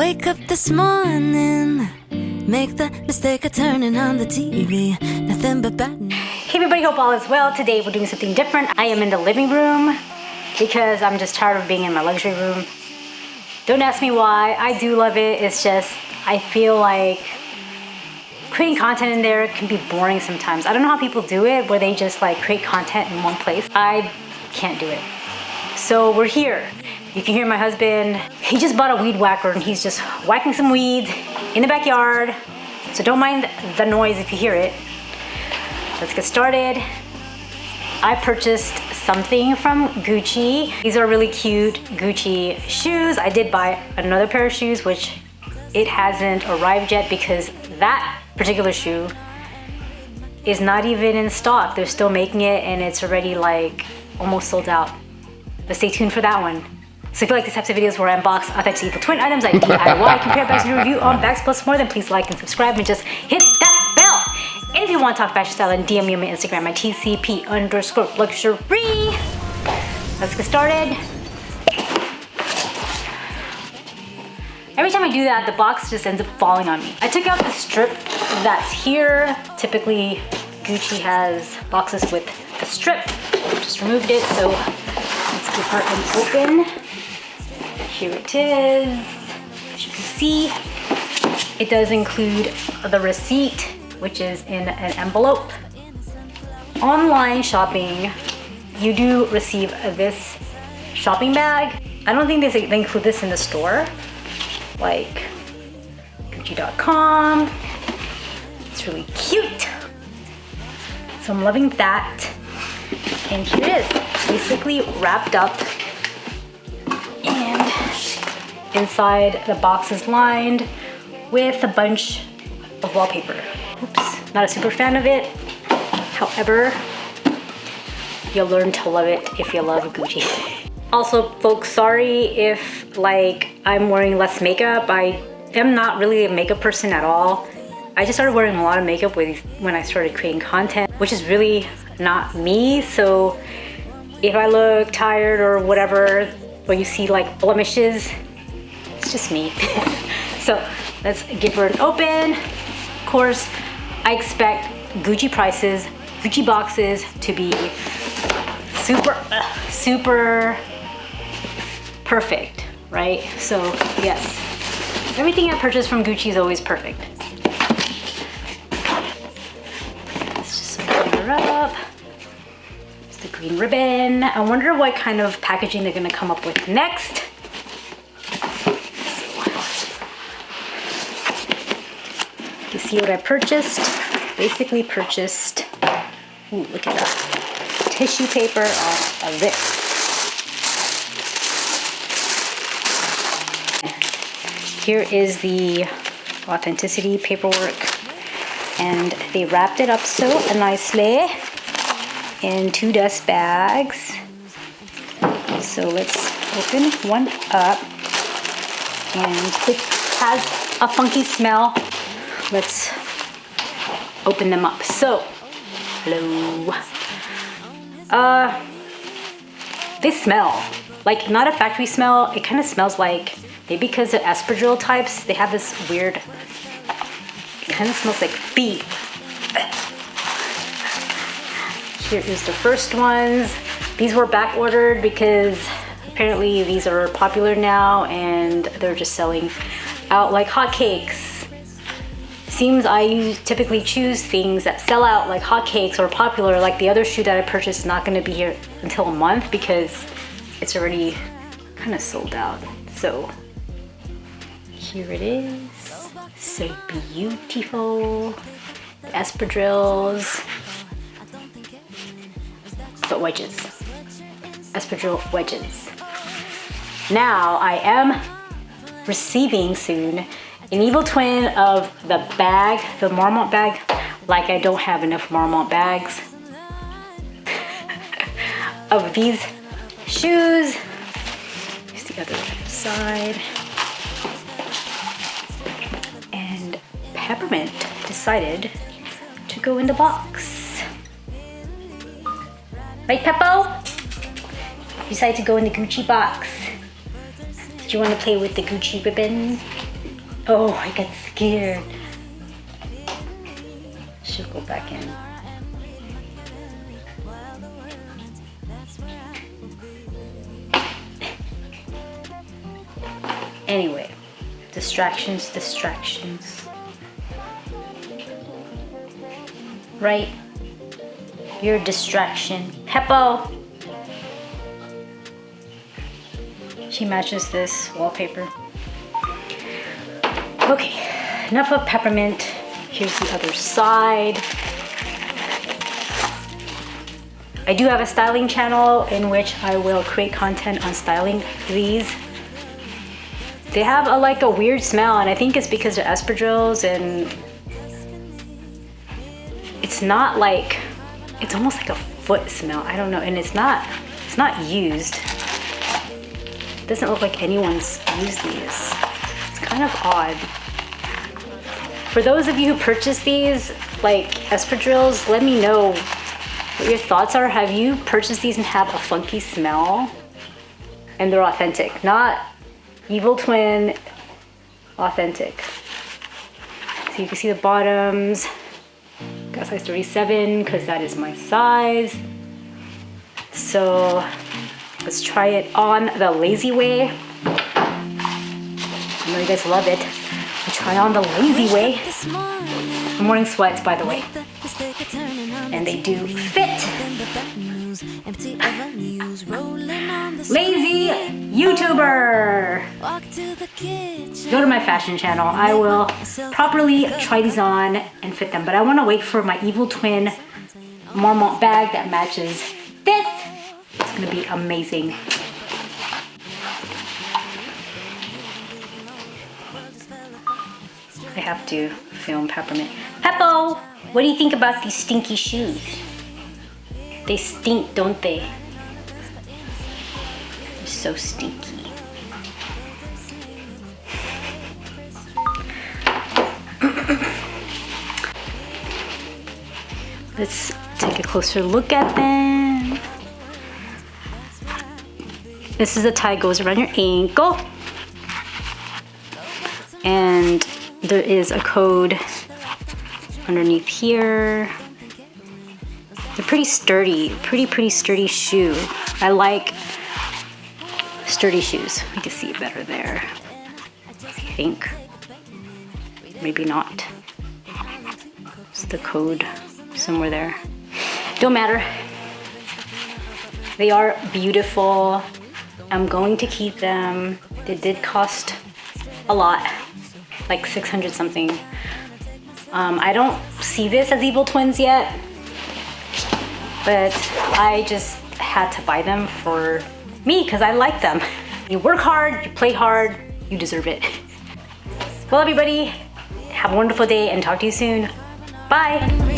Wake up this morning, make the mistake of turning on the TV. Nothing but bad. Hey everybody, hope all is well. Today we're doing something different. I am in the living room because I'm just tired of being in my luxury room. Don't ask me why. I do love it. It's just, I feel like creating content in there can be boring sometimes. I don't know how people do it where they just like create content in one place. I can't do it. So we're here. You can hear my husband. He just bought a weed whacker and he's just whacking some weeds in the backyard. So don't mind the noise if you hear it. Let's get started. I purchased something from Gucci. These are really cute Gucci shoes. I did buy another pair of shoes, which it hasn't arrived yet because that particular shoe is not even in stock. They're still making it and it's already like almost sold out. But stay tuned for that one. So if you like these types of videos where I unbox authentic evil twin items like DIY, compare bags, and review on bags plus more, then please like and subscribe and just hit that bell. And if you want to talk fashion style, then DM me on my Instagram, my TCP_luxury. Let's get started. Every time I do that, the box just ends up falling on me. I took out the strip that's here. Typically, Gucci has boxes with the strip. Just removed it, so let's give her an open. Here it is. As you can see, it does include the receipt, which is in an envelope. Online shopping, you do receive this shopping bag. I don't think they include this in the store, like Gucci.com. It's really cute. So I'm loving that. And here it is, basically wrapped up. And inside the box is lined with a bunch of wallpaper. Oops, not a super fan of it. However, you'll learn to love it if you love Gucci. Also, folks, sorry if like I'm wearing less makeup. I am not really a makeup person at all. I just started wearing a lot of makeup when I started creating content, which is really not me. So if I look tired or whatever, or you see like blemishes, it's just me. So let's give her an open. Of course, I expect Gucci prices, Gucci boxes to be super perfect, right? So yes, everything I purchase from Gucci is always perfect. Let's just open her up. It's the green ribbon. I wonder what kind of packaging they're gonna come up with next. You see what I purchased? Basically purchased, ooh, look at that, tissue paper on a zip. Here is the authenticity paperwork, and they wrapped it up so nicely in 2 dust bags. So let's open one up, and it has a funky smell. Let's open them up. So, hello. They smell like not a factory smell. It kind of smells like, maybe because they're Espadrille types, they have this weird, it kind of smells like feet. Here is the first ones. These were back ordered because apparently these are popular now and they're just selling out like hotcakes. Seems I typically choose things that sell out like hotcakes or popular. Like the other shoe that I purchased is not going to be here until a month because it's already kind of sold out. So here it is. So beautiful. The espadrilles, but wedges. Espadrille wedges. Now I am receiving soon an evil twin of the bag, the Marmont bag. Like I don't have enough Marmont bags of these shoes. Here's the other side. And Peppermint decided to go in the box. Right, Peppo? You decided to go in the Gucci box. Did you want to play with the Gucci ribbon? Oh, I got scared. Should go back in. Anyway, distractions. Right? You're a distraction. Peppo! She matches this wallpaper. Okay, enough of peppermint. Here's the other side. I do have a styling channel in which I will create content on styling these. They have like a weird smell, and I think it's because they're espadrilles, and it's not like, it's almost like a foot smell. I don't know, and it's not used. It doesn't look like anyone's used these. It's kind of odd. For those of you who purchase these, like espadrilles, let me know what your thoughts are. Have you purchased these and have a funky smell? And they're authentic, not Evil Twin, authentic. So you can see the bottoms. Got size 37 because that is my size. So let's try it on the lazy way. I know you guys love it. We try on the lazy way. I'm wearing sweats, by the way, and they do fit. Lazy YouTuber. Go to my fashion channel. I will properly try these on and fit them, but I want to wait for my Evil Twin Marmont bag that matches this. It's gonna be amazing. I have to film Peppermint. Peppo, what do you think about these stinky shoes? They stink, don't they? They're so stinky. Let's take a closer look at them. This is a tie goes around your ankle. And there is a code underneath here. They're pretty sturdy, pretty sturdy shoe. I like sturdy shoes. You can see it better there, I think. Maybe not. It's the code somewhere there. Don't matter. They are beautiful. I'm going to keep them. They did cost a lot, like 600 something. I don't see this as Evil Twins yet, but I just had to buy them for me because I like them. You work hard, you play hard, you deserve it. Well, everybody, have a wonderful day and talk to you soon. Bye.